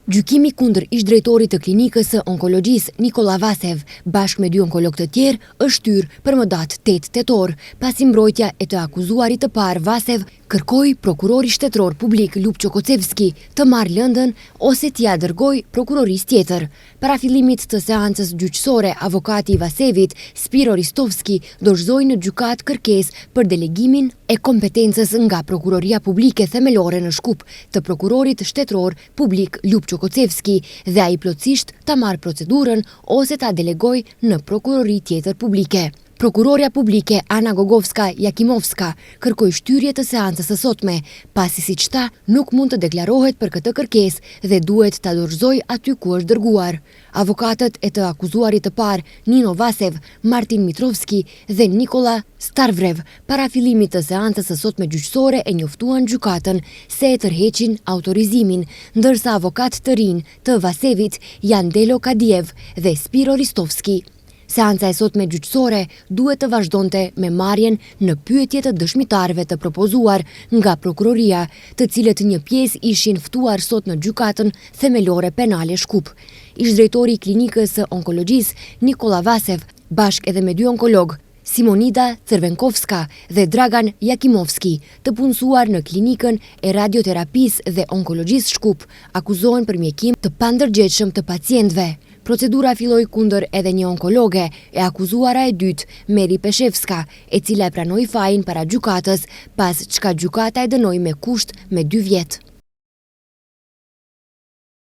Gjykimi kundër ish-drejtorit të klinikës së onkologjisë Nikola Vasev, bashkë me 2 onkologë të tjerë, është shtyr për më datë 8 tetor, pasi mbrojtja e të akuzuarit të parë Vasev kërkoi prokurori shtetëror publik Ljupço Kocevski të marrë lëndën ose t'ia dërgoj prokuroris tjetër. Para fillimit të seancës gjyqësore, avokati i Vasevit, Spiro Ristovski, dorëzoi në gjykatë kërkesë për delegimin e kompetencës nga Prokuroria Publike Themelore në Shkup të prokurorit shtetëror publik Ljupço Kocevski dhe ai plotësisht ta marrë procedurën ose ta delegoj në prokurori tjetër publike. Prokuroria publike Ana Gogovska-Jakimovska kërkoi shtyrje të seancës së sotme, pasi siç tha, nuk mund të deklarohet për këtë kërkesë dhe duhet ta dorëzoj aty ku është dërguar. Avokatët e të akuzuarit të parë, Nino Vasev, Martin Mitrovski dhe Nikola Starvrev, para fillimit të seancës së sotme gjyqësore e njoftuan gjykatën se e tërheqin autorizimin, ndërsa avokat të rinj të Vasevit janë Delo Kadiev dhe Spiro Ristovski. Seanca e sotme gjyqësore duhet të vazhdonte me marrjen në pyetje të dëshmitarëve të propozuar nga prokuroria, të cilët një pjesë ishin ftuar sot në gjykatën themelore penale Shkup. Ish-drejtori i klinikës së onkologjisë Nikola Vasev, bashkë edhe me 2 onkologë, Simonida Crvenkovska dhe Dragan Jakimovski, të punësuar në klinikën e radioterapisë dhe onkologjisë Shkup, akuzohen për mjekim të pandërgjegjshëm të pacientëve. Procedura filloi kundër edhe një onkologe, e akuzuara e dytë, Meri Peshevska, e cila e pranoi fajin para gjykatës, pas çka gjykata e dënoi me kusht me 2 vjet.